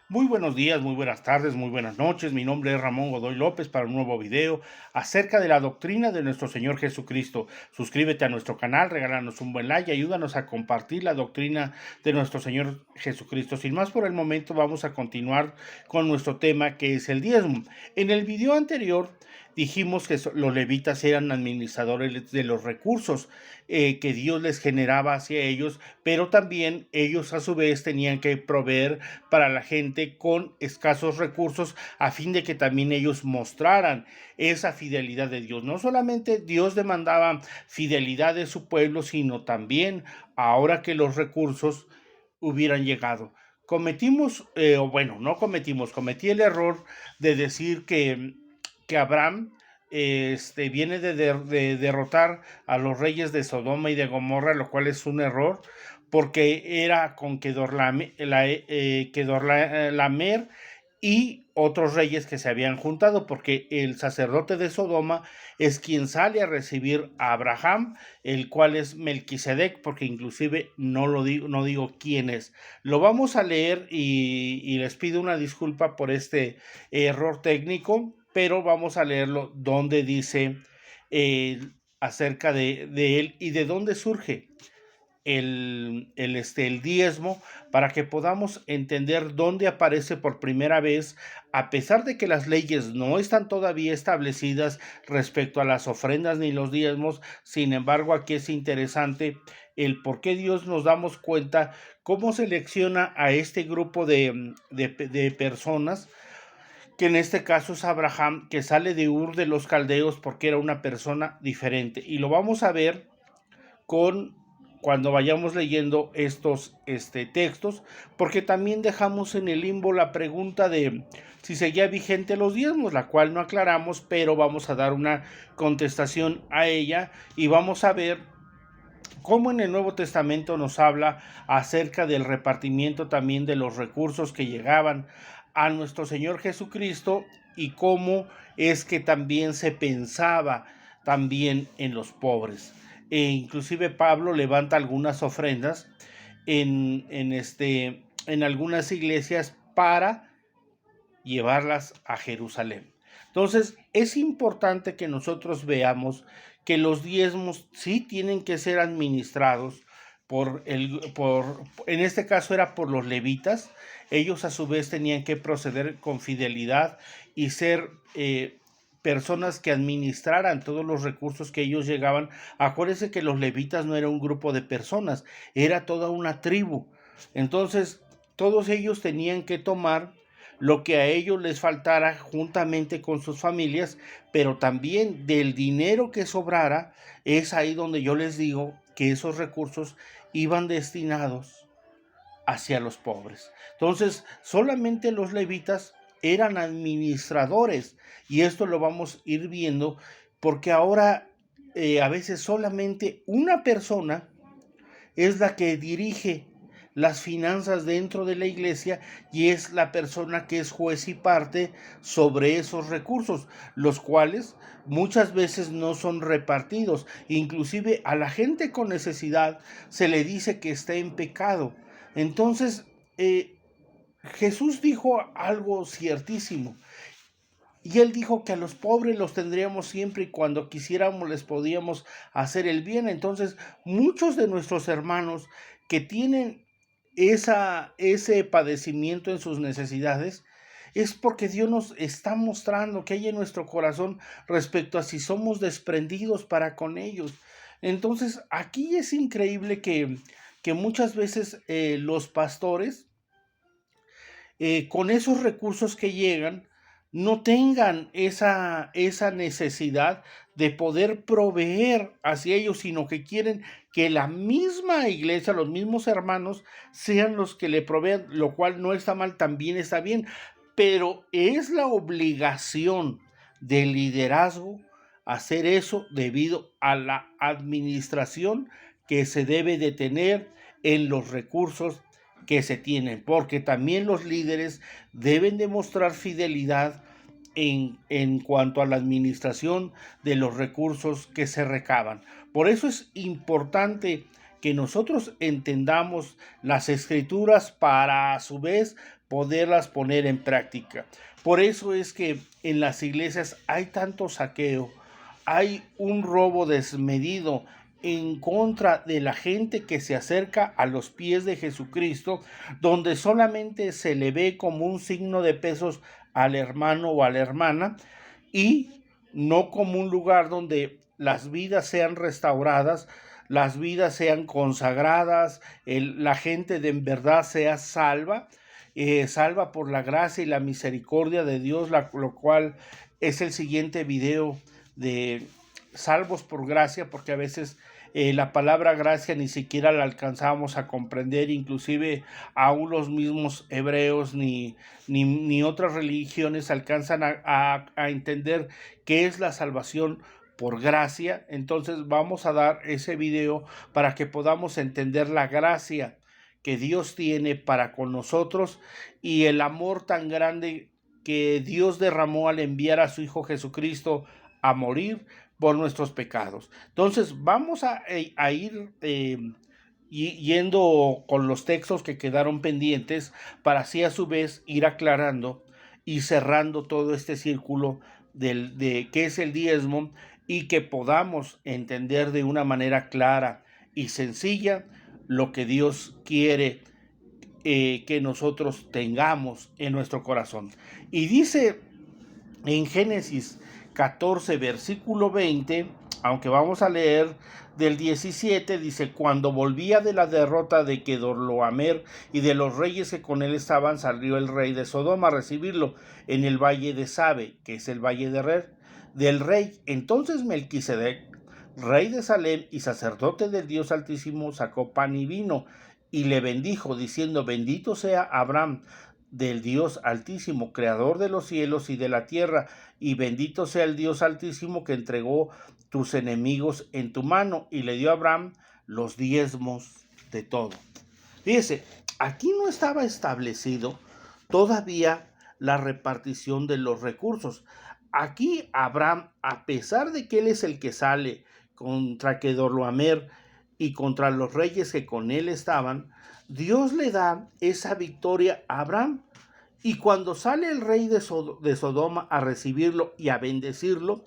Muy buenos días, muy buenas tardes, muy buenas noches. Mi nombre es Ramón Godoy López para un nuevo video acerca de la doctrina de nuestro Señor Jesucristo. Suscríbete a nuestro canal, regálanos un buen like y ayúdanos a compartir la doctrina de nuestro Señor Jesucristo. Sin más por el momento, vamos a continuar con nuestro tema, que es el diezmo. En el video anterior dijimos que los levitas eran administradores de los recursos que Dios les generaba hacia ellos, pero también ellos a su vez tenían que proveer para la gente con escasos recursos, a fin de que también ellos mostraran esa fidelidad de Dios. No solamente Dios demandaba fidelidad de su pueblo, sino también ahora que los recursos hubieran llegado. Cometí el error de decir que Abraham viene de derrotar a los reyes de Sodoma y de Gomorra, lo cual es un error, porque era con Kedorlaomer y otros reyes que se habían juntado, porque el sacerdote de Sodoma es quien sale a recibir a Abraham, el cual es Melquisedec, porque inclusive no digo quién es. Lo vamos a leer y les pido una disculpa por este error técnico, pero vamos a leerlo donde dice eh, acerca de él y de dónde surge el diezmo, para que podamos entender dónde aparece por primera vez, a pesar de que las leyes no están todavía establecidas respecto a las ofrendas ni los diezmos. Sin embargo, aquí es interesante el por qué Dios nos damos cuenta cómo selecciona a este grupo de personas, que en este caso es Abraham, que sale de Ur de los Caldeos porque era una persona diferente. Y lo vamos a ver con cuando vayamos leyendo estos textos, porque también dejamos en el limbo la pregunta de si seguía vigente los diezmos, la cual no aclaramos, pero vamos a dar una contestación a ella y vamos a ver cómo en el Nuevo Testamento nos habla acerca del repartimiento también de los recursos que llegaban a nuestro Señor Jesucristo, y cómo es que también se pensaba también en los pobres. Inclusive Pablo levanta algunas ofrendas en algunas iglesias para llevarlas a Jerusalén. Entonces, es importante que nosotros veamos que los diezmos sí tienen que ser administrados en este caso era por los levitas. Ellos a su vez tenían que proceder con fidelidad y ser personas que administraran todos los recursos que ellos llegaban. Acuérdense que los levitas no era un grupo de personas, era toda una tribu. Entonces, todos ellos tenían que tomar lo que a ellos les faltara juntamente con sus familias, pero también del dinero que sobrara. Es ahí donde yo les digo que esos recursos iban destinados hacia los pobres. Entonces, solamente los levitas eran administradores, y esto lo vamos a ir viendo, porque ahora a veces solamente una persona es la que dirige las finanzas dentro de la iglesia, y es la persona que es juez y parte sobre esos recursos, los cuales muchas veces no son repartidos. Inclusive a la gente con necesidad se le dice que está en pecado. Entonces, Jesús dijo algo ciertísimo. Y él dijo que a los pobres los tendríamos siempre, y cuando quisiéramos les podíamos hacer el bien. Entonces, muchos de nuestros hermanos que tienen ese padecimiento en sus necesidades, es porque Dios nos está mostrando que hay en nuestro corazón respecto a si somos desprendidos para con ellos. Entonces, aquí es increíble que muchas veces los pastores, con esos recursos que llegan, no tengan esa necesidad de poder proveer hacia ellos, sino que quieren que la misma iglesia, los mismos hermanos, sean los que le provean, lo cual no está mal, también está bien, pero es la obligación del liderazgo hacer eso debido a la administración que se debe de tener en los recursos que se tienen, porque también los líderes deben demostrar fidelidad en cuanto a la administración de los recursos que se recaban. Por eso es importante que nosotros entendamos las escrituras para a su vez poderlas poner en práctica. Por eso es que en las iglesias hay tanto saqueo, hay un robo desmedido en contra de la gente que se acerca a los pies de Jesucristo, donde solamente se le ve como un signo de pesos al hermano o a la hermana, y no como un lugar donde las vidas sean restauradas, las vidas sean consagradas, la gente de en verdad sea salva, salva por la gracia y la misericordia de Dios, lo cual es el siguiente video de salvos por gracia, porque a veces la palabra gracia ni siquiera la alcanzamos a comprender, inclusive aún los mismos hebreos ni otras religiones alcanzan a entender qué es la salvación por gracia. Entonces vamos a dar ese video para que podamos entender la gracia que Dios tiene para con nosotros y el amor tan grande que Dios derramó al enviar a su Hijo Jesucristo a morir por nuestros pecados. Entonces vamos a ir yendo con los textos que quedaron pendientes para así a su vez ir aclarando y cerrando todo este círculo de qué es el diezmo y que podamos entender de una manera clara y sencilla lo que Dios quiere que nosotros tengamos en nuestro corazón. Y dice en Génesis 14, versículo 20, aunque vamos a leer del 17, dice: cuando volvía de la derrota de Kedorlaomer y de los reyes que con él estaban, salió el rey de Sodoma a recibirlo en el valle de Sabe, que es el valle del rey. Entonces Melquisedec, rey de Salem y sacerdote del Dios Altísimo, sacó pan y vino y le bendijo, diciendo: bendito sea Abraham del Dios Altísimo, creador de los cielos y de la tierra, y bendito sea el Dios Altísimo que entregó tus enemigos en tu mano, y le dio a Abraham los diezmos de todo. Fíjese, aquí no estaba establecido todavía la repartición de los recursos. Aquí Abraham, a pesar de que él es el que sale contra Kedorlaomer y contra los reyes que con él estaban, Dios le da esa victoria a Abraham. Y cuando sale el rey de Sodoma a recibirlo y a bendecirlo,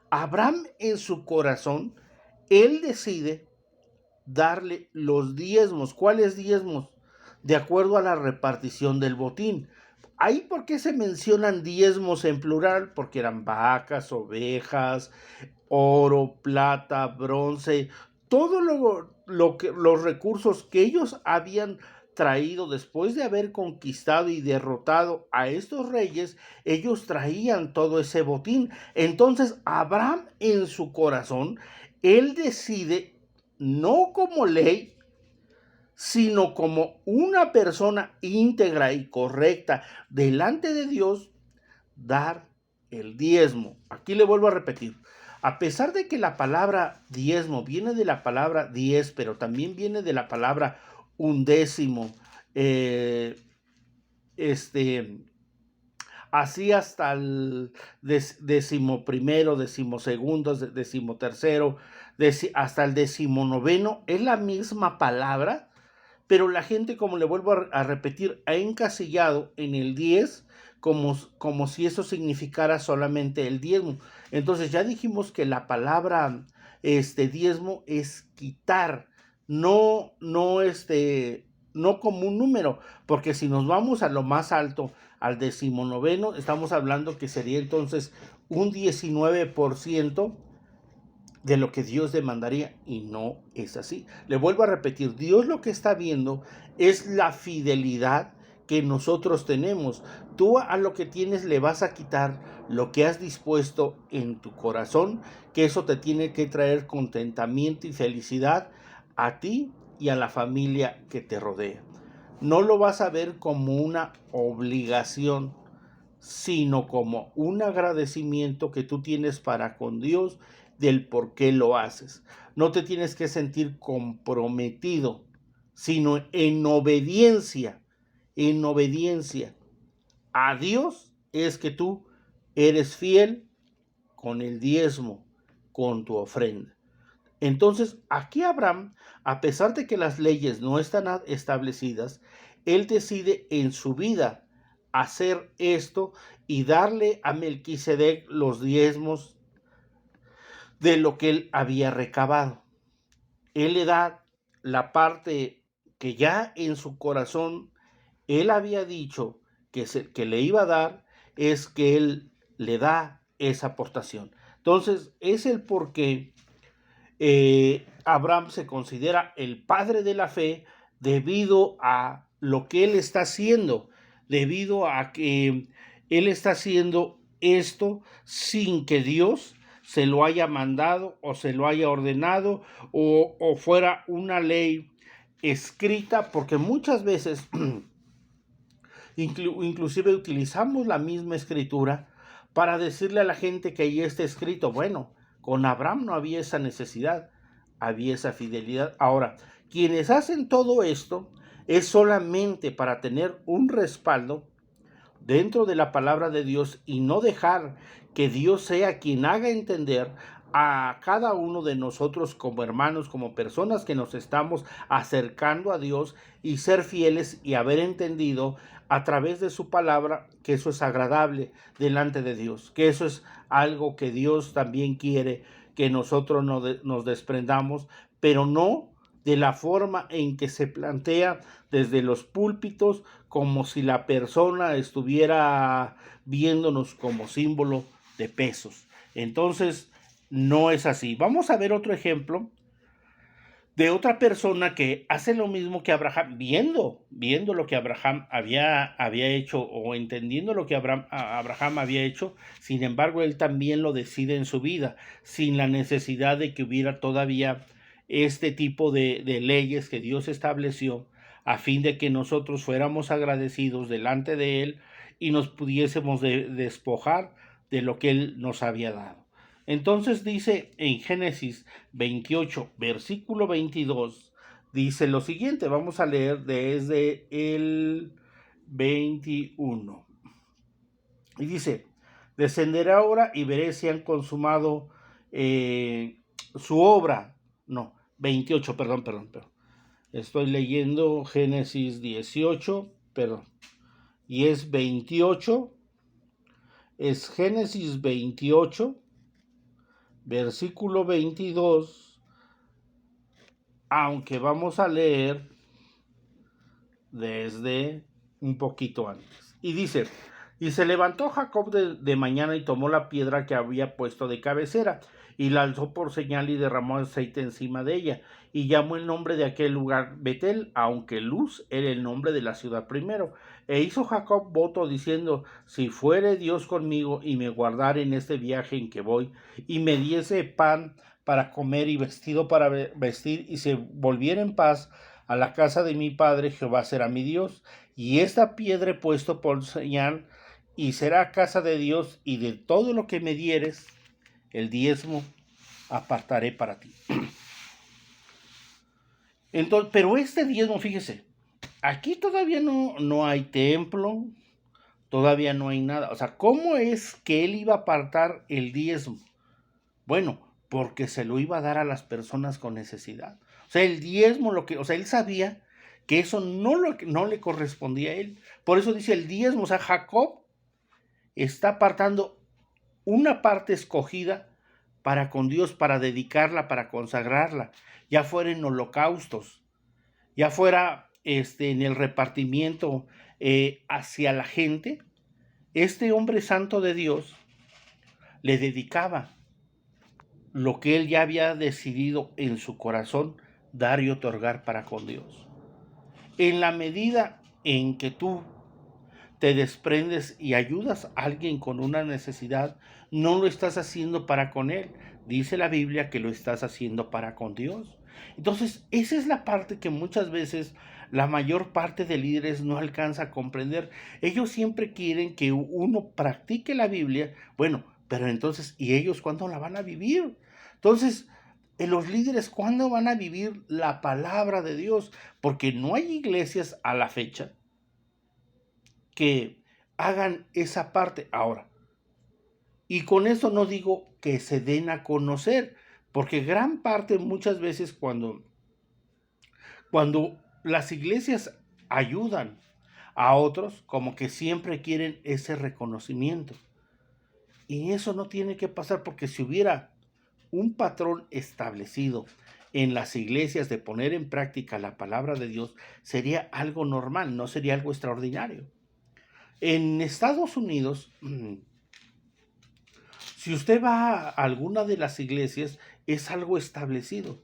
Abraham en su corazón, él decide darle los diezmos. ¿Cuáles diezmos? De acuerdo a la repartición del botín. Ahí, ¿por qué se mencionan diezmos en plural? Porque eran vacas, ovejas, oro, plata, bronce, todo los recursos que ellos habían traído después de haber conquistado y derrotado a estos reyes. Ellos traían todo ese botín. Entonces Abraham en su corazón, él decide, no como ley, sino como una persona íntegra y correcta delante de Dios, dar el diezmo. Aquí le vuelvo a repetir: a pesar de que la palabra diezmo viene de la palabra diez, pero también viene de la palabra undécimo, así hasta el decimoprimero, decimosegundo, decimotercero, hasta el decimonoveno, es la misma palabra, pero la gente, como le vuelvo a repetir, ha encasillado en el 10 como si eso significara solamente el diezmo. Entonces ya dijimos que la palabra diezmo es quitar, no como un número, porque si nos vamos a lo más alto, al decimonoveno, estamos hablando que sería entonces un 19% de lo que Dios demandaría, y no es así. Le vuelvo a repetir, Dios lo que está viendo es la fidelidad que nosotros tenemos. Tú a lo que tienes le vas a quitar lo que has dispuesto en tu corazón, que eso te tiene que traer contentamiento y felicidad a ti y a la familia que te rodea. No lo vas a ver como una obligación, sino como un agradecimiento que tú tienes para con Dios del por qué lo haces. No te tienes que sentir comprometido, sino en obediencia a Dios es que tú eres fiel con el diezmo, con tu ofrenda. Entonces, aquí Abraham, a pesar de que las leyes no están establecidas, él decide en su vida hacer esto y darle a Melquisedec los diezmos de lo que él había recabado. Él le da la parte que ya en su corazón él había dicho que le iba a dar, es que él le da esa aportación. Entonces, es el por qué Abraham se considera el padre de la fe debido a lo que él está haciendo, debido a que él está haciendo esto sin que Dios se lo haya mandado o se lo haya ordenado o fuera una ley escrita, porque muchas veces inclusive utilizamos la misma escritura para decirle a la gente que ahí está escrito. Bueno, con Abraham no había esa necesidad, había esa fidelidad. Ahora, quienes hacen todo esto es solamente para tener un respaldo dentro de la palabra de Dios y no dejar que Dios sea quien haga entender a cada uno de nosotros como hermanos, como personas que nos estamos acercando a Dios, y ser fieles y haber entendido a través de su palabra que eso es agradable delante de Dios, que eso es algo que Dios también quiere que nosotros nos desprendamos, pero no de la forma en que se plantea desde los púlpitos, como si la persona estuviera viéndonos como símbolo de pesos. Entonces, no es así. Vamos a ver otro ejemplo de otra persona que hace lo mismo que Abraham, viendo lo que Abraham había hecho, o entendiendo lo que Abraham había hecho. Sin embargo, él también lo decide en su vida, sin la necesidad de que hubiera todavía este tipo de leyes que Dios estableció, a fin de que nosotros fuéramos agradecidos delante de él y nos pudiésemos despojar de lo que él nos había dado. Entonces dice en Génesis 28, versículo 22, dice lo siguiente. Vamos a leer desde el 21. Y dice: descenderé ahora y veré si han consumado su obra. No, 28, perdón. Estoy leyendo Génesis 18, perdón. Y es 28, es Génesis 28, versículo 22, aunque vamos a leer desde un poquito antes. Y dice: y se levantó Jacob de mañana y tomó la piedra que había puesto de cabecera y la alzó por señal y derramó aceite encima de ella, y llamó el nombre de aquel lugar Betel, aunque Luz era el nombre de la ciudad primero. E hizo Jacob voto diciendo: si fuere Dios conmigo y me guardare en este viaje en que voy, y me diese pan para comer y vestido para vestir, y se volviera en paz a la casa de mi padre, Jehová será mi Dios, y esta piedra he puesto por señal, y será casa de Dios, y de todo lo que me dieres, el diezmo apartaré para ti. Entonces, pero este diezmo, fíjese, aquí todavía no hay templo, todavía no hay nada. O sea, ¿cómo es que él iba a apartar el diezmo? Bueno, porque se lo iba a dar a las personas con necesidad. O sea, el diezmo, o sea, él sabía que eso no le correspondía a él. Por eso dice el diezmo. O sea, Jacob está apartando una parte escogida para con Dios, para dedicarla, para consagrarla, ya fuera en holocaustos, ya fuera en el repartimiento hacia la gente. Este hombre santo de Dios le dedicaba lo que él ya había decidido en su corazón dar y otorgar para con Dios. En la medida en que tú te desprendes y ayudas a alguien con una necesidad, no lo estás haciendo para con él. Dice la Biblia que lo estás haciendo para con Dios. Entonces, esa es la parte que muchas veces la mayor parte de líderes no alcanza a comprender. Ellos siempre quieren que uno practique la Biblia. Bueno, pero entonces, ¿y ellos cuándo la van a vivir? Entonces, los líderes, ¿cuándo van a vivir la palabra de Dios? Porque no hay iglesias a la fecha que hagan esa parte ahora. Y con eso no digo que se den a conocer, Porque gran parte, muchas veces cuando las iglesias ayudan a otros, como que siempre quieren ese reconocimiento. Y eso no tiene que pasar, porque si hubiera un patrón establecido en las iglesias de poner en práctica la palabra de Dios, sería algo normal, no sería algo extraordinario. En Estados Unidos, si usted va a alguna de las iglesias, es algo establecido.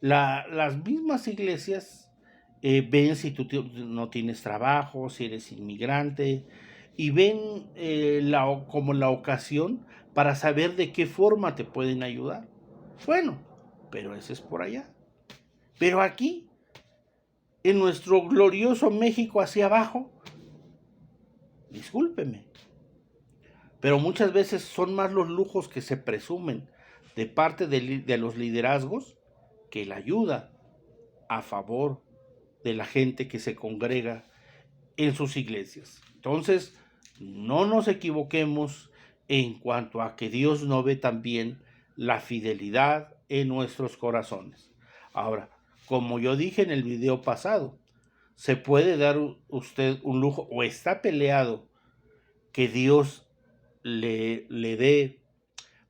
Las mismas iglesias ven si tú no tienes trabajo, si eres inmigrante, y ven como la ocasión para saber de qué forma te pueden ayudar. Bueno, pero ese es por allá. Pero aquí, en nuestro glorioso México hacia abajo, discúlpeme, pero muchas veces son más los lujos que se presumen de parte de los liderazgos que la ayuda a favor de la gente que se congrega en sus iglesias. Entonces, no nos equivoquemos en cuanto a que Dios no ve también la fidelidad en nuestros corazones. Ahora, como yo dije en el video pasado, se puede dar usted un lujo o está peleado que Dios le dé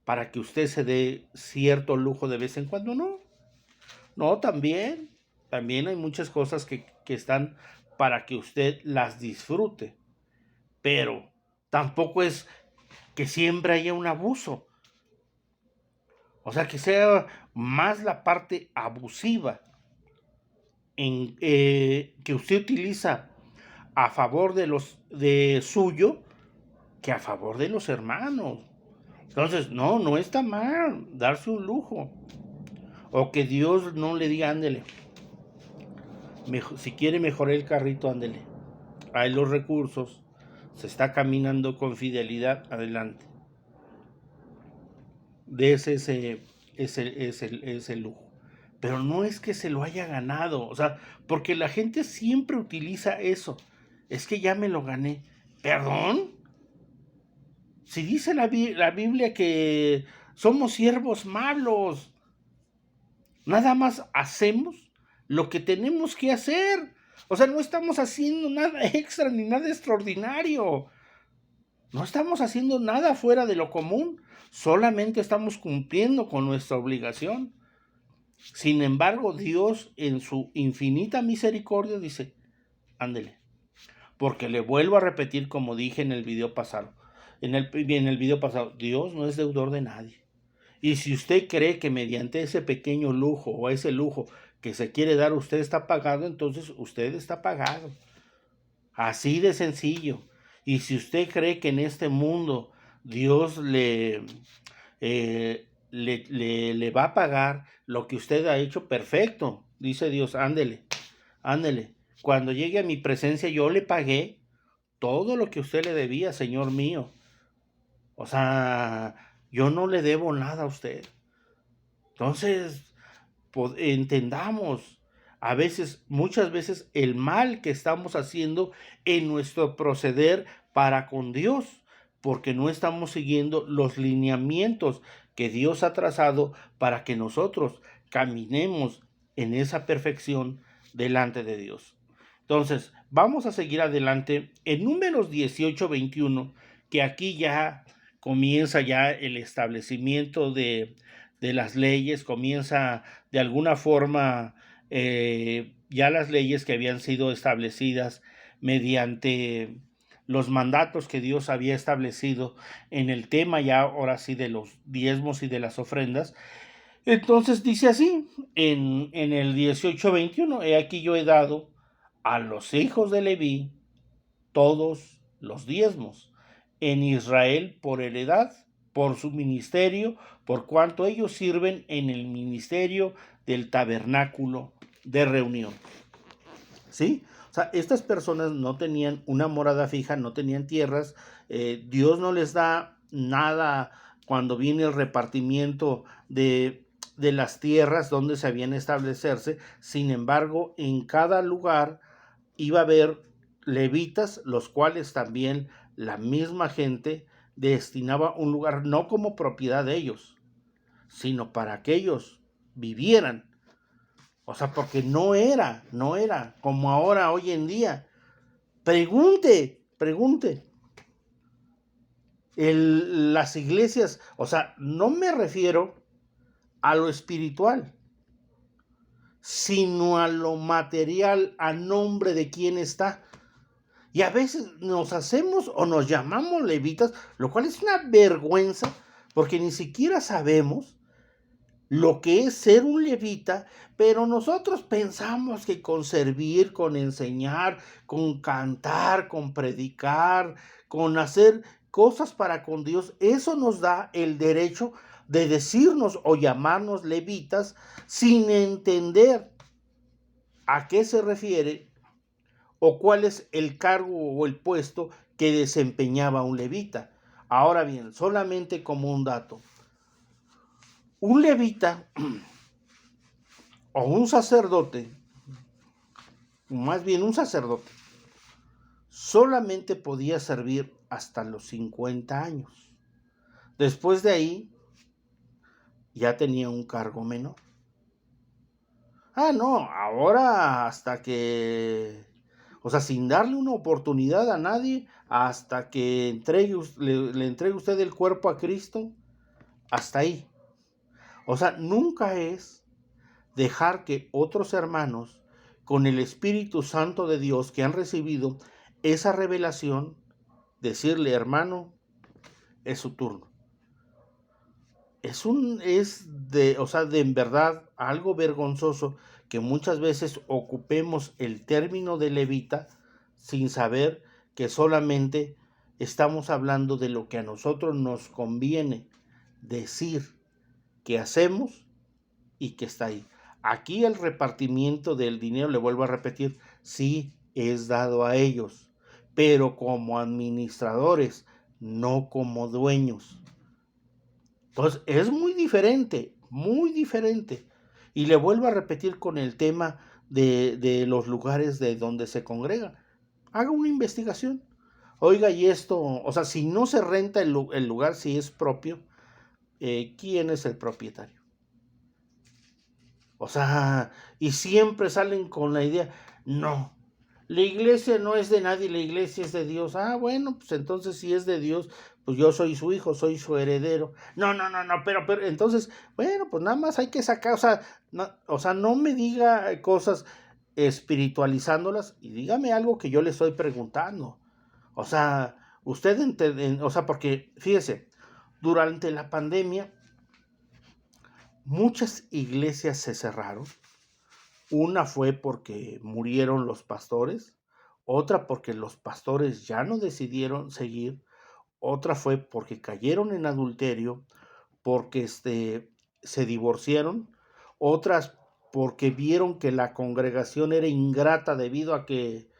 para que usted se dé cierto lujo de vez en cuando. No, también hay muchas cosas que están para que usted las disfrute, pero tampoco es que siempre haya un abuso, o sea, que sea más la parte abusiva que usted utiliza a favor de suyo que a favor de los hermanos. Entonces, no está mal darse un lujo. O que Dios no le diga, ándele, si quiere mejorar el carrito, ándele. Hay los recursos, se está caminando con fidelidad, adelante. De ese lujo. Pero no es que se lo haya ganado, o sea, porque la gente siempre utiliza eso. Es que ya me lo gané. ¿Perdón? Si dice la Biblia que somos siervos malos, nada más hacemos lo que tenemos que hacer. O sea, no estamos haciendo nada extra ni nada extraordinario. No estamos haciendo nada fuera de lo común. Solamente estamos cumpliendo con nuestra obligación. Sin embargo, Dios en su infinita misericordia dice, ándele. Porque le vuelvo a repetir como dije en el video pasado. En el video pasado, Dios no es deudor de nadie. Y si usted cree que mediante ese pequeño lujo o ese lujo que se quiere dar usted está pagado, entonces usted está pagado. Así de sencillo. Y si usted cree que en este mundo Dios le va a pagar lo que usted ha hecho, perfecto. Dice Dios, ándele. Cuando llegue a mi presencia yo le pagué todo lo que usted le debía, Señor mío. O sea, yo no le debo nada a usted. Entonces, entendamos, muchas veces, el mal que estamos haciendo en nuestro proceder para con Dios, porque no estamos siguiendo los lineamientos que Dios ha trazado para que nosotros caminemos en esa perfección delante de Dios. Entonces, vamos a seguir adelante en Números 18-21, que aquí ya comienza ya el establecimiento de las leyes, comienza de alguna forma ya las leyes que habían sido establecidas mediante los mandatos que Dios había establecido en el tema ya ahora sí de los diezmos y de las ofrendas. Entonces dice así en el 18:21, he aquí yo he dado a los hijos de Leví todos los diezmos en Israel por heredad, por su ministerio, por cuanto ellos sirven en el ministerio del tabernáculo de reunión. ¿Sí? O sea, estas personas no tenían una morada fija, no tenían tierras, Dios no les da nada cuando viene el repartimiento de las tierras donde se habían establecerse. Sin embargo, en cada lugar iba a haber levitas, los cuales también la misma gente destinaba un lugar no como propiedad de ellos, sino para que ellos vivieran. O sea, porque no era como ahora, hoy en día. Pregunte. Las iglesias, o sea, no me refiero a lo espiritual, sino a lo material, a nombre de quién está. Y a veces nos hacemos o nos llamamos levitas, lo cual es una vergüenza, porque ni siquiera sabemos lo que es ser un levita, pero nosotros pensamos que con servir, con enseñar, con cantar, con predicar, con hacer cosas para con Dios, eso nos da el derecho de decirnos o llamarnos levitas sin entender a qué se refiere o cuál es el cargo o el puesto que desempeñaba un levita. Ahora bien, solamente como un dato, un levita o un sacerdote, más bien un sacerdote, solamente podía servir hasta los 50 años. Después de ahí, ya tenía un cargo menor. No, ahora hasta que, o sea, sin darle una oportunidad a nadie, hasta que le entregue usted el cuerpo a Cristo, hasta ahí. O sea, nunca es dejar que otros hermanos, con el Espíritu Santo de Dios que han recibido esa revelación, decirle, hermano, es su turno. De en verdad algo vergonzoso que muchas veces ocupemos el término de levita sin saber que solamente estamos hablando de lo que a nosotros nos conviene decir que hacemos y que está ahí. Aquí el repartimiento del dinero, le vuelvo a repetir, sí es dado a ellos, pero como administradores, no como dueños. Entonces, es muy diferente, muy diferente. Y le vuelvo a repetir con el tema de los lugares de donde se congrega. Haga una investigación. Oiga, y esto, o sea, si no se renta el lugar, si es propio, ¿quién es el propietario? O sea, y siempre salen con la idea, no, la iglesia no es de nadie, la iglesia es de Dios. Bueno, pues entonces si es de Dios, pues yo soy su hijo, soy su heredero. No, pero entonces, bueno, pues nada más hay que sacar, o sea, no me diga cosas espiritualizándolas y dígame algo que yo le estoy preguntando. O sea, porque fíjese, durante la pandemia, muchas iglesias se cerraron. Una fue porque murieron los pastores, otra porque los pastores ya no decidieron seguir, otra fue porque cayeron en adulterio, porque se divorciaron, otras porque vieron que la congregación era ingrata debido a que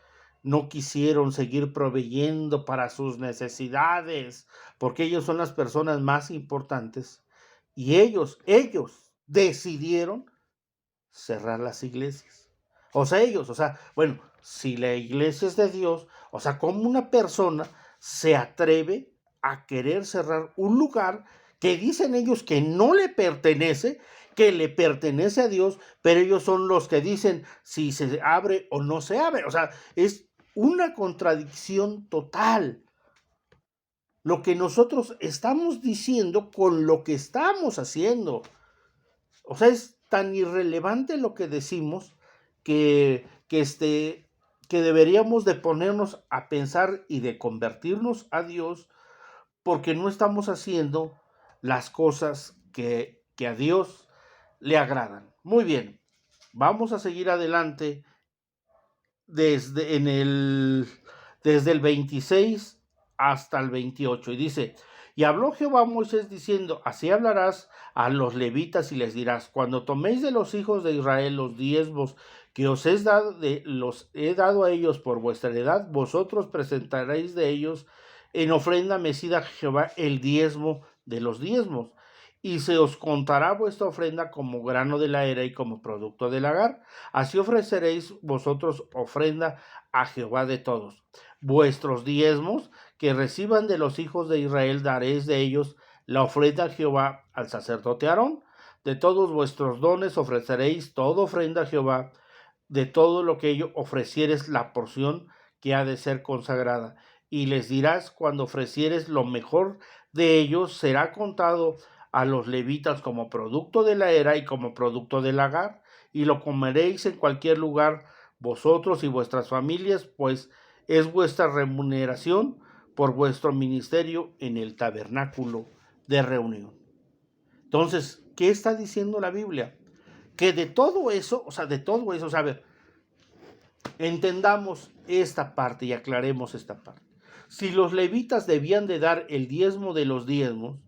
no quisieron seguir proveyendo para sus necesidades, porque ellos son las personas más importantes, y ellos decidieron cerrar las iglesias. Bueno, si la iglesia es de Dios, o sea, ¿cómo una persona se atreve a querer cerrar un lugar que dicen ellos que no le pertenece, que le pertenece a Dios, pero ellos son los que dicen si se abre o no se abre? O sea, es una contradicción total lo que nosotros estamos diciendo con lo que estamos haciendo. O sea, es tan irrelevante lo que decimos que deberíamos de ponernos a pensar y de convertirnos a Dios, porque no estamos haciendo las cosas que a Dios le agradan. Muy bien, vamos a seguir adelante desde el 26 hasta el 28. Y dice, y habló Jehová a Moisés diciendo, así hablarás a los levitas y les dirás, cuando toméis de los hijos de Israel los diezmos que os los he dado a ellos por vuestra heredad, vosotros presentaréis de ellos en ofrenda mecida a Jehová el diezmo de los diezmos. Y se os contará vuestra ofrenda como grano de la era y como producto del lagar. Así ofreceréis vosotros ofrenda a Jehová de todos. Vuestros diezmos que reciban de los hijos de Israel daréis de ellos la ofrenda a Jehová al sacerdote Aarón. De todos vuestros dones ofreceréis toda ofrenda a Jehová, de todo lo que ello ofrecieres la porción que ha de ser consagrada. Y les dirás, cuando ofrecieres lo mejor de ellos, será contado a los levitas como producto de la era y como producto del lagar, y lo comeréis en cualquier lugar vosotros y vuestras familias, pues es vuestra remuneración por vuestro ministerio en el tabernáculo de reunión. Entonces, ¿qué está diciendo la Biblia? Que de todo eso, a ver, entendamos esta parte y aclaremos esta parte. Si los levitas debían de dar el diezmo de los diezmos,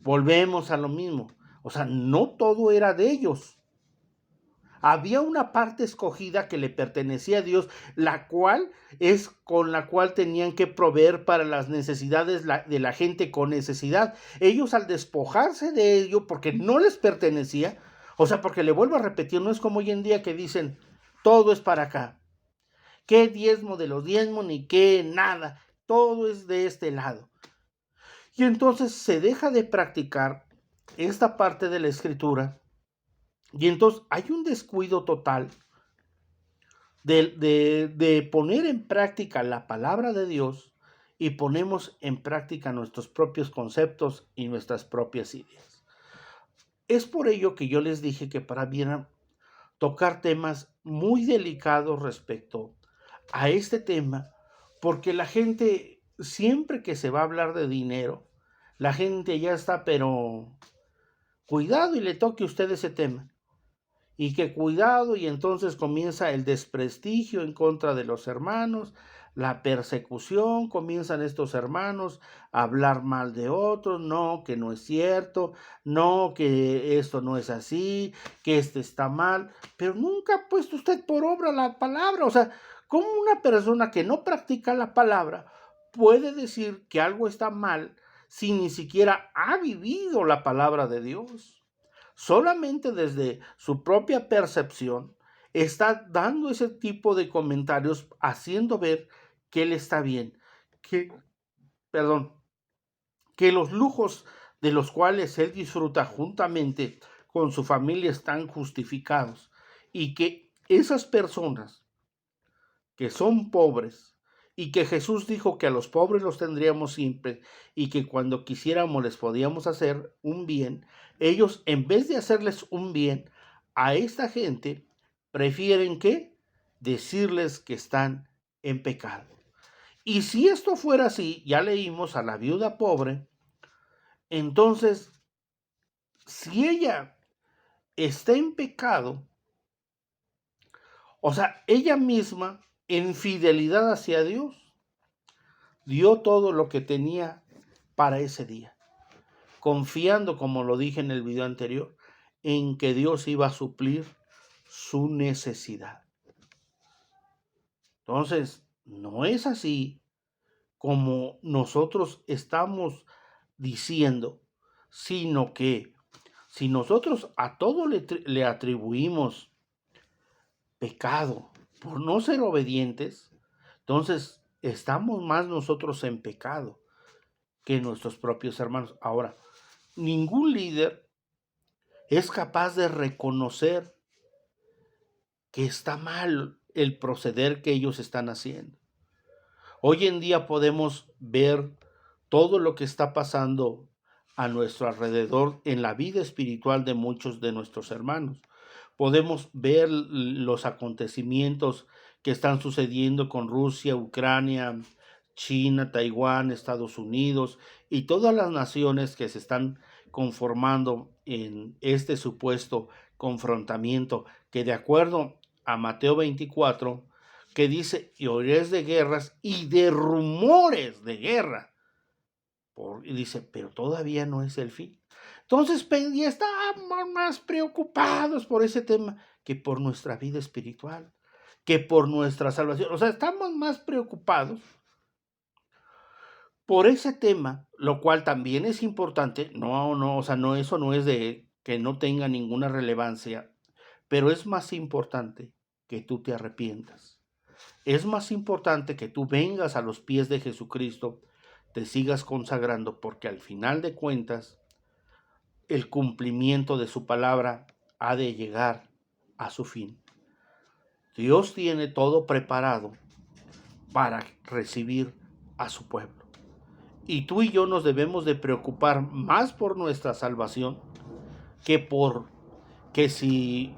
volvemos a lo mismo. O sea, no todo era de ellos. Había una parte escogida que le pertenecía a Dios, la cual es con la cual tenían que proveer para las necesidades de la gente con necesidad. Ellos, al despojarse de ello porque no les pertenecía, o sea, porque le vuelvo a repetir, no es como hoy en día que dicen, todo es para acá. ¿Qué diezmo de los diezmos ni qué nada? Todo es de este lado. Y entonces se deja de practicar esta parte de la escritura. Y entonces hay un descuido total de poner en práctica la palabra de Dios, y ponemos en práctica nuestros propios conceptos y nuestras propias ideas. Es por ello que yo les dije que para bien tocar temas muy delicados respecto a este tema, porque la gente, siempre que se va a hablar de dinero, la gente ya está, pero cuidado y le toque a usted ese tema. Y que cuidado, y entonces comienza el desprestigio en contra de los hermanos, la persecución, comienzan estos hermanos a hablar mal de otros, no, que no es cierto, no, que esto no es así, que este está mal, pero nunca ha puesto usted por obra la palabra. O sea, ¿cómo una persona que no practica la palabra puede decir que algo está mal si ni siquiera ha vivido la palabra de Dios? Solamente desde su propia percepción está dando ese tipo de comentarios, haciendo ver que él está bien, que, perdón, que los lujos de los cuales él disfruta juntamente con su familia están justificados, y que esas personas que son pobres, y que Jesús dijo que a los pobres los tendríamos siempre, y que cuando quisiéramos les podíamos hacer un bien, ellos, en vez de hacerles un bien a esta gente, prefieren que decirles que están en pecado. Y si esto fuera así, ya leímos a la viuda pobre, entonces, si ella está en pecado, o sea, ella misma, en fidelidad hacia Dios, dio todo lo que tenía para ese día, confiando, como lo dije en el video anterior, en que Dios iba a suplir su necesidad. Entonces, no es así como nosotros estamos diciendo, sino que si nosotros a todo le atribuimos pecado por no ser obedientes, entonces estamos más nosotros en pecado que nuestros propios hermanos. Ahora, ningún líder es capaz de reconocer que está mal el proceder que ellos están haciendo. Hoy en día podemos ver todo lo que está pasando a nuestro alrededor en la vida espiritual de muchos de nuestros hermanos. Podemos ver los acontecimientos que están sucediendo con Rusia, Ucrania, China, Taiwán, Estados Unidos y todas las naciones que se están conformando en este supuesto confrontamiento, que de acuerdo a Mateo 24, que dice, y oiréis de guerras y de rumores de guerra. Y dice, pero todavía no es el fin. Entonces, ya estamos más preocupados por ese tema que por nuestra vida espiritual, que por nuestra salvación. O sea, estamos más preocupados por ese tema, lo cual también es importante. No, o sea, no, eso no es de que no tenga ninguna relevancia, pero es más importante que tú te arrepientas. Es más importante que tú vengas a los pies de Jesucristo, te sigas consagrando, porque al final de cuentas el cumplimiento de su palabra ha de llegar a su fin. Dios tiene todo preparado para recibir a su pueblo. Y tú y yo nos debemos de preocupar más por nuestra salvación que si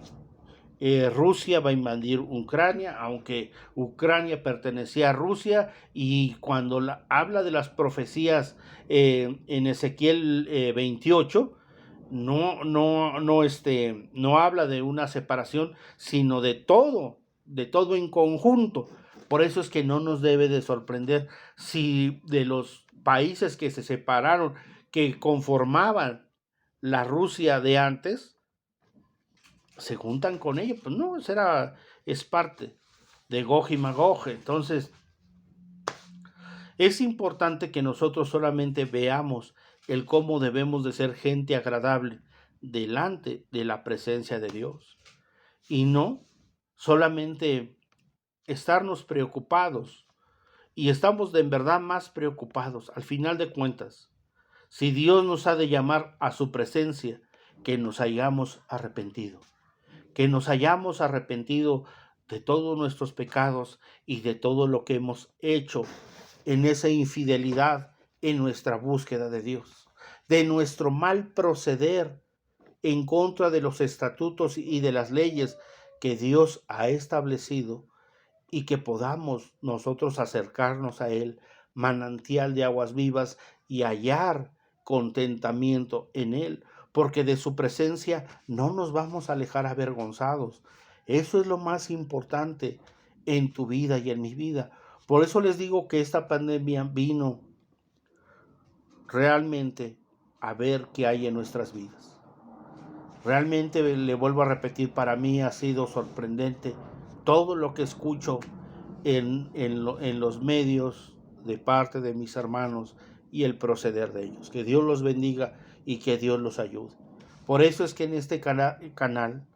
Rusia va a invadir Ucrania, aunque Ucrania pertenecía a Rusia, y cuando habla de las profecías en Ezequiel 28, no habla de una separación, sino de todo en conjunto. Por eso es que no nos debe de sorprender si de los países que se separaron, que conformaban la Rusia de antes, se juntan con ellos. Pues no, es parte de Gog y Magog. Entonces, es importante que nosotros solamente veamos el cómo debemos de ser gente agradable delante de la presencia de Dios, y no solamente estarnos preocupados. Y estamos en verdad más preocupados, al final de cuentas, si Dios nos ha de llamar a su presencia, que nos hayamos arrepentido. Que nos hayamos arrepentido de todos nuestros pecados y de todo lo que hemos hecho en esa infidelidad en nuestra búsqueda de Dios, de nuestro mal proceder en contra de los estatutos y de las leyes que Dios ha establecido, y que podamos nosotros acercarnos a Él, manantial de aguas vivas, y hallar contentamiento en Él, porque de su presencia no nos vamos a alejar avergonzados. Eso es lo más importante en tu vida y en mi vida. Por eso les digo que esta pandemia vino realmente a ver qué hay en nuestras vidas. Realmente, le vuelvo a repetir, para mí ha sido sorprendente todo lo que escucho en los medios de parte de mis hermanos y el proceder de ellos. Que Dios los bendiga y que Dios los ayude. Por eso es que en este canal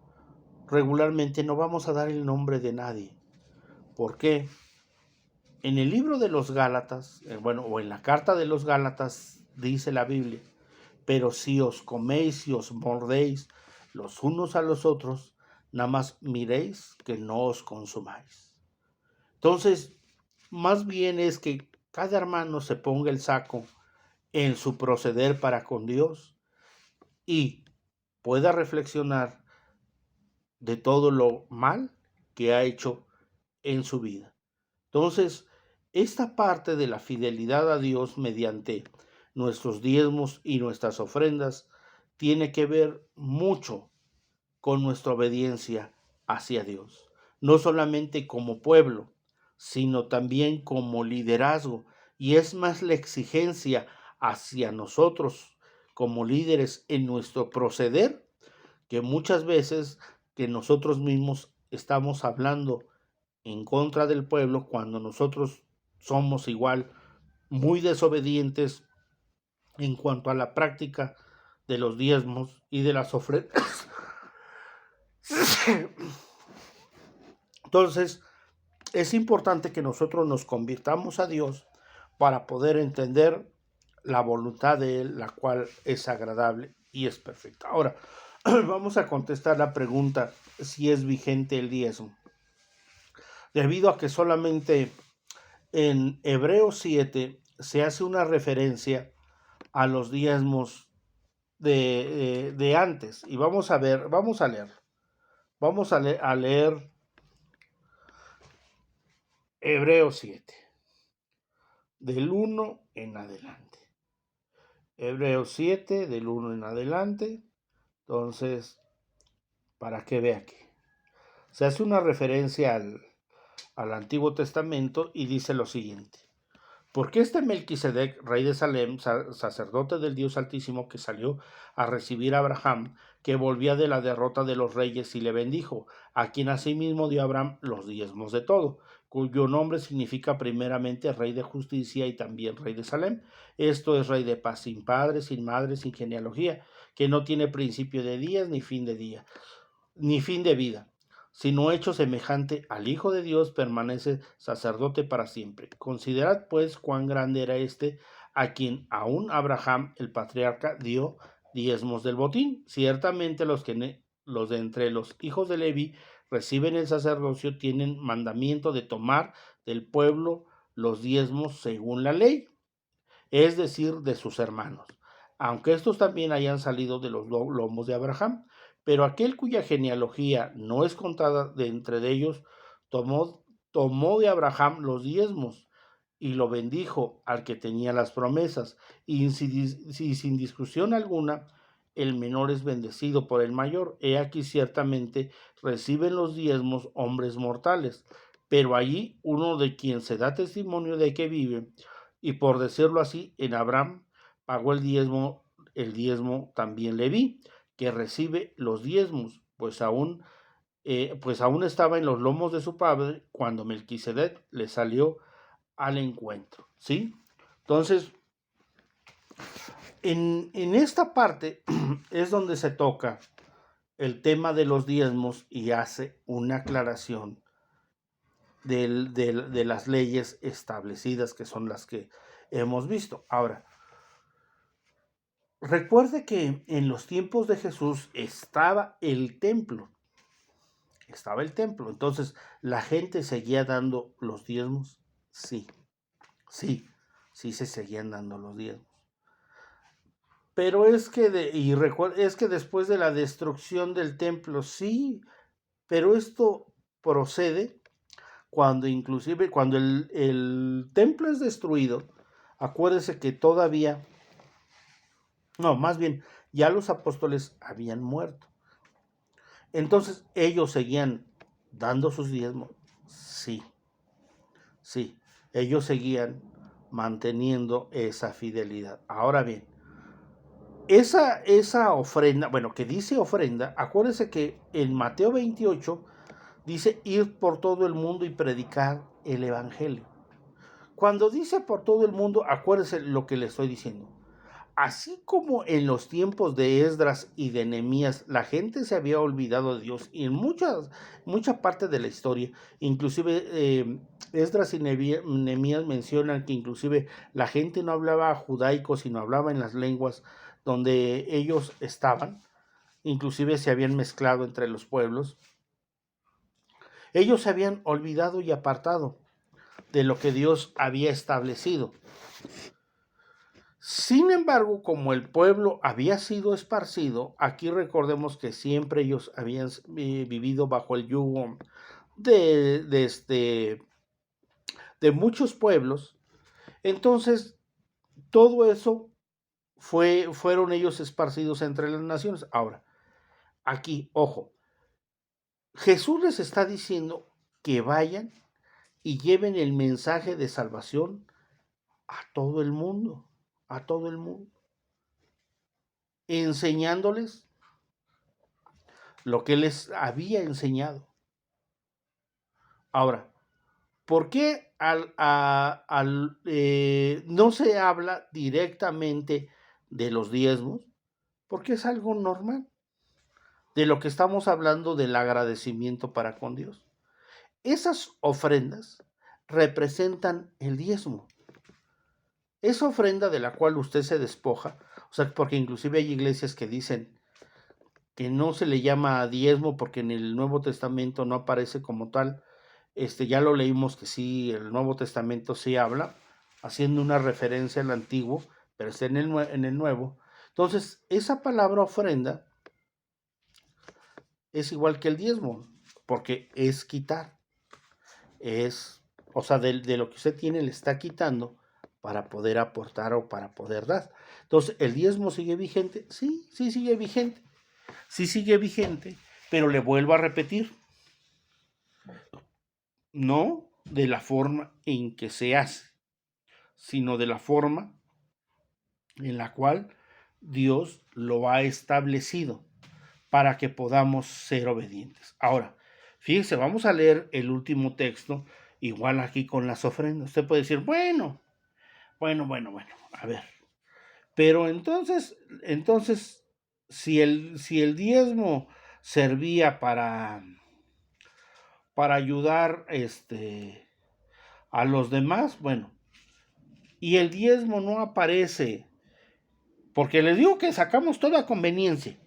regularmente no vamos a dar el nombre de nadie. ¿Por qué? En el libro de los Gálatas, o en la carta de los Gálatas, dice la Biblia: pero si os coméis y os mordéis los unos a los otros, nada más miréis que no os consumáis. Entonces, más bien es que cada hermano se ponga el saco en su proceder para con Dios y pueda reflexionar de todo lo mal que ha hecho en su vida. Entonces, esta parte de la fidelidad a Dios mediante nuestros diezmos y nuestras ofrendas tiene que ver mucho con nuestra obediencia hacia Dios, no solamente como pueblo, sino también como liderazgo, y es más la exigencia hacia nosotros como líderes en nuestro proceder, que muchas veces que nosotros mismos estamos hablando en contra del pueblo, cuando nosotros somos igual muy desobedientes en cuanto a la práctica de los diezmos y de las ofrendas. Entonces, es importante que nosotros nos convirtamos a Dios para poder entender la voluntad de Él, la cual es agradable y es perfecta. Ahora, vamos a contestar la pregunta si es vigente el diezmo. Debido a que solamente en Hebreos 7 se hace una referencia a los diezmos de antes. Y vamos a leer Hebreos 7, del 1 en adelante. Hebreos 7, del 1 en adelante. Entonces, para que vea que se hace una referencia al Antiguo Testamento y dice lo siguiente: porque este Melquisedec, rey de Salem, sacerdote del Dios Altísimo, que salió a recibir a Abraham, que volvía de la derrota de los reyes, y le bendijo, a quien asimismo dio a Abraham los diezmos de todo, cuyo nombre significa primeramente rey de justicia y también rey de Salem. Esto es rey de paz, sin padre, sin madre, sin genealogía, que no tiene principio de días ni fin de vida, sino hecho semejante al Hijo de Dios, permanece sacerdote para siempre. Considerad pues cuán grande era a quien aún Abraham, el patriarca, dio diezmos del botín. Ciertamente los de entre los hijos de Leví reciben el sacerdocio tienen mandamiento de tomar del pueblo los diezmos según la ley, es decir, de sus hermanos, aunque estos también hayan salido de los lomos de Abraham. Pero aquel cuya genealogía no es contada de entre ellos, tomó de Abraham los diezmos y lo bendijo al que tenía las promesas, y sin discusión alguna, el menor es bendecido por el mayor. He aquí ciertamente reciben los diezmos hombres mortales, pero allí uno de quien se da testimonio de que vive, y por decirlo así, en Abraham pagó el diezmo también Leví, que recibe los diezmos, pues aún estaba en los lomos de su padre cuando Melquisedec le salió al encuentro, ¿sí? Entonces, en esta parte es donde se toca el tema de los diezmos y hace una aclaración de las leyes establecidas, que son las que hemos visto. Ahora, recuerde que en los tiempos de Jesús estaba el templo. Entonces, ¿la gente seguía dando los diezmos? Sí, sí, sí se seguían dando los diezmos. Pero es que después de la destrucción del templo, sí, pero esto procede cuando el templo es destruido. Acuérdese que más bien, ya los apóstoles habían muerto. Entonces, ¿ellos seguían dando sus diezmos? Sí, sí, ellos seguían manteniendo esa fidelidad. Ahora bien, esa ofrenda, que dice ofrenda, acuérdense que en Mateo 28 dice ir por todo el mundo y predicar el evangelio. Cuando dice por todo el mundo, acuérdense lo que le estoy diciendo. Así como en los tiempos de Esdras y de Nehemías la gente se había olvidado de Dios, y en mucha parte de la historia, inclusive Esdras y Nehemías mencionan que inclusive la gente no hablaba judaico, sino hablaba en las lenguas donde ellos estaban, inclusive se habían mezclado entre los pueblos. Ellos se habían olvidado y apartado de lo que Dios había establecido. Sin embargo, como el pueblo había sido esparcido, aquí recordemos que siempre ellos habían vivido bajo el yugo de muchos pueblos. Entonces, todo eso fueron ellos esparcidos entre las naciones. Ahora, aquí, ojo, Jesús les está diciendo que vayan y lleven el mensaje de salvación a todo el mundo, enseñándoles lo que les había enseñado. Ahora, ¿por qué no se habla directamente de los diezmos? Porque es algo normal. De lo que estamos hablando del agradecimiento para con Dios. Esas ofrendas representan el diezmo. Esa ofrenda de la cual usted se despoja, porque inclusive hay iglesias que dicen que no se le llama diezmo porque en el Nuevo Testamento no aparece como tal. Ya lo leímos que sí, el Nuevo Testamento sí habla, haciendo una referencia al Antiguo, pero está en el Nuevo. Entonces, esa palabra ofrenda es igual que el diezmo, porque es quitar. De lo que usted tiene le está quitando para poder aportar o para poder dar. Entonces, ¿el diezmo sigue vigente? Sí, sí sigue vigente. Sí sigue vigente, pero le vuelvo a repetir, no de la forma en que se hace, sino de la forma en la cual Dios lo ha establecido para que podamos ser obedientes. Ahora, fíjense, vamos a leer el último texto, igual aquí con las ofrendas. Usted puede decir, bueno, a ver. Pero entonces, si el diezmo servía para ayudar a los demás, bueno, y el diezmo no aparece, porque les digo que sacamos toda conveniencia,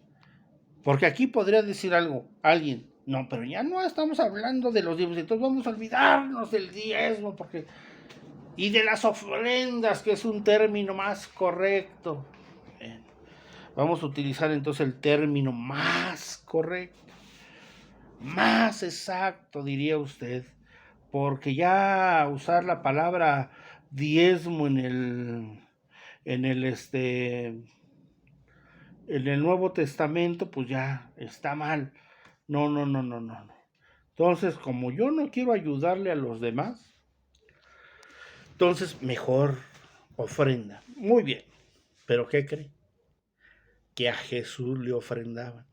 porque aquí podría decir algo, alguien, no, pero ya no estamos hablando de los diezmos, entonces vamos a olvidarnos del diezmo, porque, y de las ofrendas, que es un término más correcto. Vamos a utilizar entonces el término más correcto, más exacto, diría usted, porque ya usar la palabra diezmo en el Nuevo Testamento, pues ya está mal. No, no, no, no, no. Entonces, como yo no quiero ayudarle a los demás, entonces mejor ofrenda. Muy bien. ¿Pero qué cree? Que a Jesús le ofrendaban.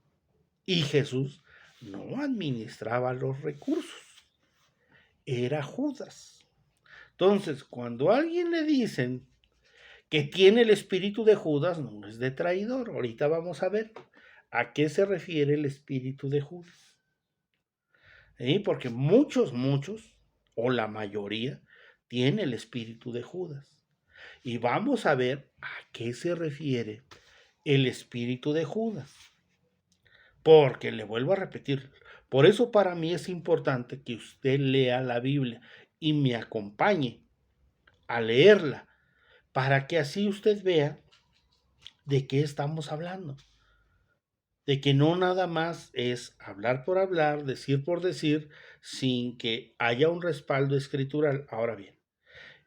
Y Jesús no administraba los recursos. Era Judas. Entonces, cuando a alguien le dicen que tiene el espíritu de Judas, no es de traidor. Ahorita vamos a ver a qué se refiere el espíritu de Judas. Porque muchos, o la mayoría, tiene el espíritu de Judas. Y vamos a ver a qué se refiere el espíritu de Judas. Porque le vuelvo a repetir, por eso para mí es importante que usted lea la Biblia y me acompañe a leerla, para que así usted vea de qué estamos hablando. De que no nada más es hablar por hablar, decir por decir, sin que haya un respaldo escritural. Ahora bien,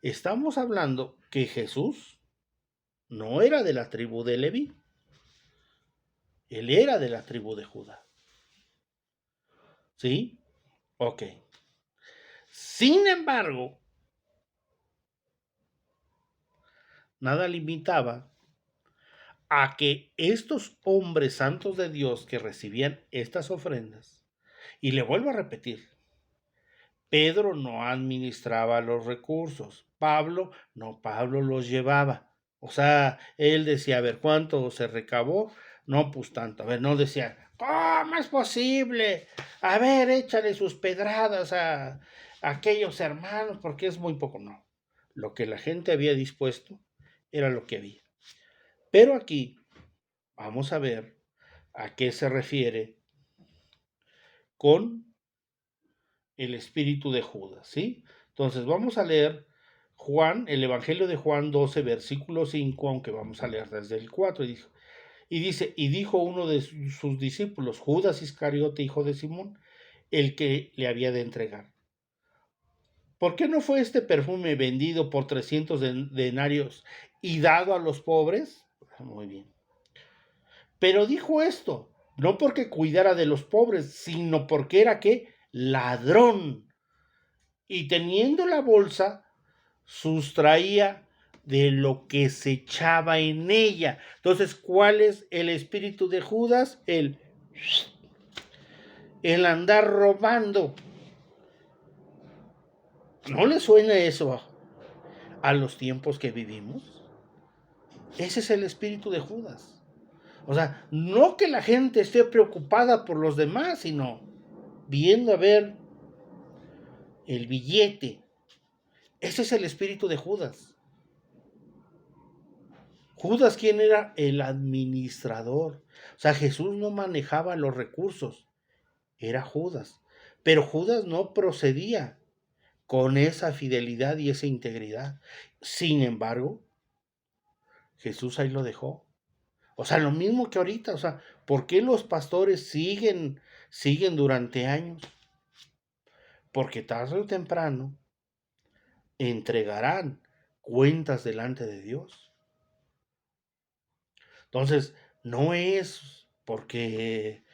estamos hablando que Jesús no era de la tribu de Leví, él era de la tribu de Judá. ¿Sí? Ok. Sin embargo, nada limitaba a que estos hombres santos de Dios que recibían estas ofrendas, y le vuelvo a repetir, Pedro no administraba los recursos, Pablo los llevaba. O sea, él decía, a ver, ¿cuánto se recabó? No, pues tanto. A ver, no decía, ¿cómo es posible? A ver, échale sus pedradas a aquellos hermanos, porque es muy poco. No, lo que la gente había dispuesto era lo que había. Pero aquí vamos a ver a qué se refiere con el espíritu de Judas, ¿sí? Entonces vamos a leer el Evangelio de Juan 12, versículo 5, aunque vamos a leer desde el 4, y dijo uno de sus discípulos, Judas Iscariote, hijo de Simón, el que le había de entregar. ¿Por qué no fue este perfume vendido por 300 denarios y dado a los pobres? Muy bien. Pero dijo esto, no porque cuidara de los pobres, sino porque era, ¿qué? Ladrón. Y teniendo la bolsa, sustraía de lo que se echaba en ella. Entonces, ¿cuál es el espíritu de Judas? El andar robando. ¿No le suena eso a los tiempos que vivimos? Ese es el espíritu de Judas. O sea, no que la gente esté preocupada por los demás, sino viendo a ver el billete. Ese es el espíritu de Judas. Judas, ¿quién era? El administrador. O sea, Jesús no manejaba los recursos, era Judas. Pero Judas no procedía con esa fidelidad y esa integridad. Sin embargo, Jesús ahí lo dejó. O sea, lo mismo que ahorita. O sea, ¿por qué los pastores siguen durante años? Porque tarde o temprano entregarán cuentas delante de Dios. Entonces, no es porque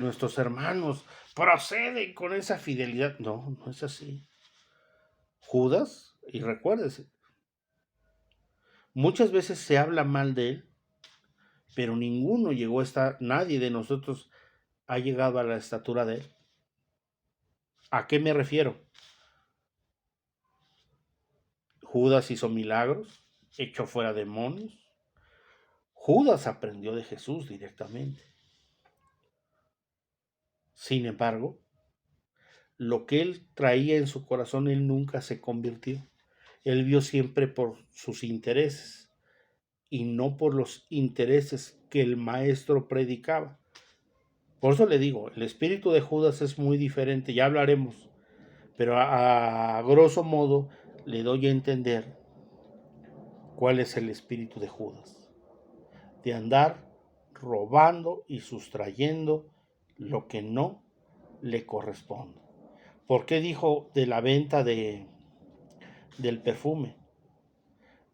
nuestros hermanos proceden con esa fidelidad. No, no es así. Judas, y recuérdese, muchas veces se habla mal de él, pero nadie de nosotros ha llegado a la estatura de él. ¿A qué me refiero? Judas hizo milagros, echó fuera demonios. Judas aprendió de Jesús directamente. Sin embargo, lo que él traía en su corazón, él nunca se convirtió. Él vio siempre por sus intereses y no por los intereses que el maestro predicaba. Por eso le digo, el espíritu de Judas es muy diferente, ya hablaremos, pero a grosso modo le doy a entender cuál es el espíritu de Judas, de andar robando y sustrayendo lo que no le corresponde. ¿Por qué dijo de la venta del perfume?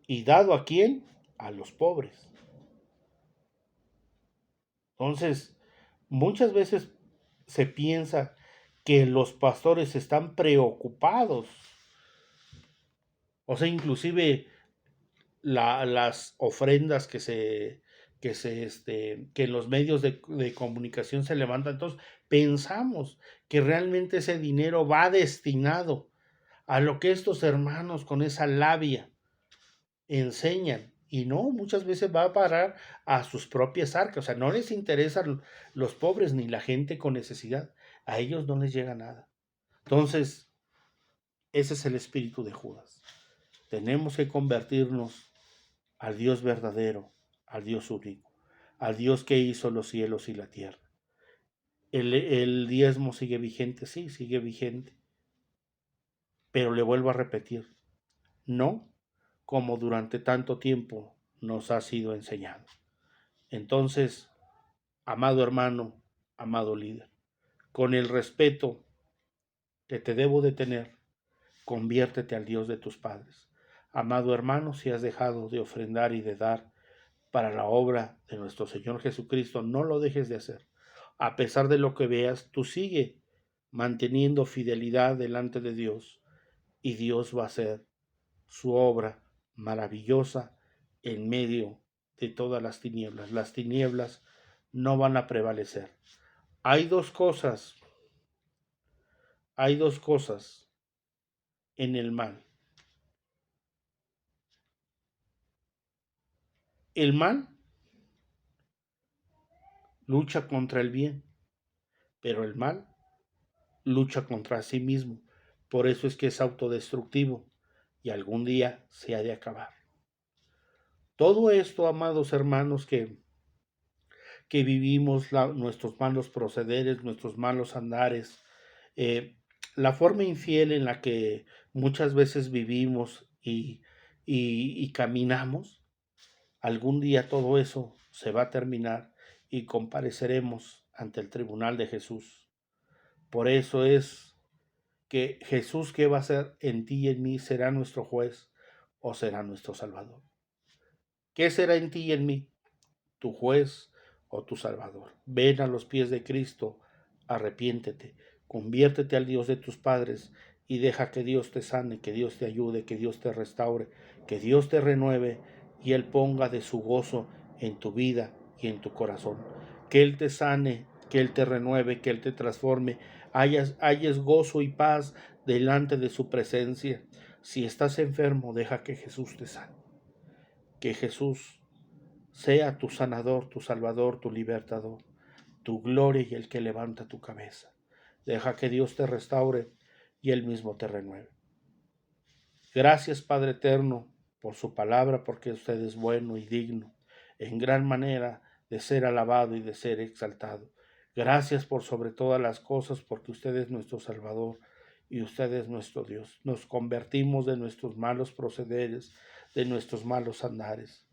¿Y dado a quién? A los pobres. Entonces, muchas veces se piensa que los pastores están preocupados. O sea, inclusive las ofrendas que en los medios de comunicación se levantan. Entonces, pensamos que realmente ese dinero va destinado a lo que estos hermanos con esa labia enseñan. Y no, muchas veces va a parar a sus propias arcas. O sea, no les interesan los pobres ni la gente con necesidad. A ellos no les llega nada. Entonces, ese es el espíritu de Judas. Tenemos que convertirnos al Dios verdadero, al Dios único, al Dios que hizo los cielos y la tierra. El diezmo sigue vigente, sí, sigue vigente. Pero le vuelvo a repetir, no como durante tanto tiempo nos ha sido enseñado. Entonces, amado hermano, amado líder, con el respeto que te debo de tener, conviértete al Dios de tus padres. Amado hermano, si has dejado de ofrendar y de dar para la obra de nuestro Señor Jesucristo, no lo dejes de hacer. A pesar de lo que veas, tú sigue manteniendo fidelidad delante de Dios y Dios va a hacer su obra maravillosa en medio de todas las tinieblas. Las tinieblas no van a prevalecer. Hay dos cosas en el mal. El mal lucha contra el bien, pero el mal lucha contra sí mismo. Por eso es que es autodestructivo y algún día se ha de acabar. Todo esto, amados hermanos, que vivimos, nuestros malos procederes, nuestros malos andares, la forma infiel en la que muchas veces vivimos y caminamos, algún día todo eso se va a terminar y compareceremos ante el tribunal de Jesús. Por eso es que Jesús, ¿qué va a hacer en ti y en mí? ¿Será nuestro juez o será nuestro Salvador? ¿Qué será en ti y en mí? ¿Tu juez o tu Salvador? Ven a los pies de Cristo, arrepiéntete, conviértete al Dios de tus padres y deja que Dios te sane, que Dios te ayude, que Dios te restaure, que Dios te renueve y Él ponga de su gozo en tu vida y en tu corazón. Que Él te sane, que Él te renueve, que Él te transforme, hayas gozo y paz delante de su presencia. Si estás enfermo, deja que Jesús te sane. Que Jesús sea tu sanador, tu salvador, tu libertador, tu gloria y el que levanta tu cabeza. Deja que Dios te restaure y Él mismo te renueve. Gracias, Padre eterno, por su palabra, porque usted es bueno y digno, en gran manera de ser alabado y de ser exaltado. Gracias por sobre todas las cosas, porque usted es nuestro Salvador y usted es nuestro Dios. Nos convertimos de nuestros malos procederes, de nuestros malos andares.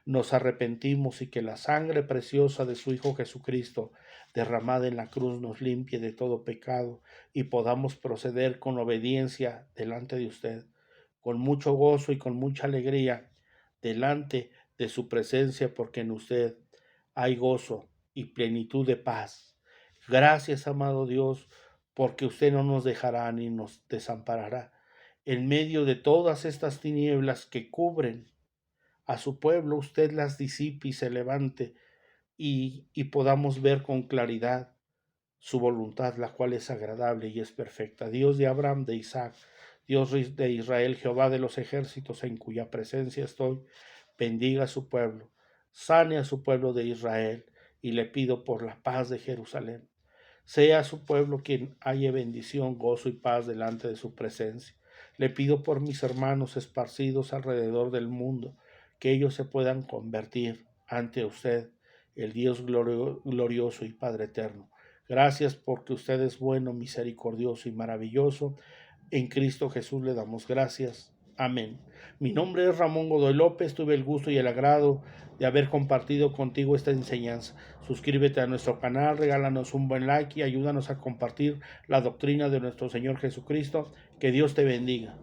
Nos arrepentimos y que la sangre preciosa de su Hijo Jesucristo, derramada en la cruz, nos limpie de todo pecado y podamos proceder con obediencia delante de usted, con mucho gozo y con mucha alegría delante de su presencia, porque en usted hay gozo y plenitud de paz. Gracias, amado Dios, porque usted no nos dejará ni nos desamparará en medio de todas estas tinieblas que cubren a su pueblo. Usted las disipe y se levante y podamos ver con claridad su voluntad, la cual es agradable y es perfecta. Dios de Abraham, de Isaac, Dios de Israel, Jehová de los ejércitos, en cuya presencia estoy, bendiga a su pueblo, sane a su pueblo de Israel, y le pido por la paz de Jerusalén. Sea su pueblo quien haya bendición, gozo y paz delante de su presencia. Le pido por mis hermanos esparcidos alrededor del mundo, que ellos se puedan convertir ante usted, el Dios glorioso y Padre eterno. Gracias porque usted es bueno, misericordioso y maravilloso. En Cristo Jesús le damos gracias. Amén. Mi nombre es Ramón Godoy López. Tuve el gusto y el agrado de haber compartido contigo esta enseñanza. Suscríbete a nuestro canal, regálanos un buen like y ayúdanos a compartir la doctrina de nuestro Señor Jesucristo. Que Dios te bendiga.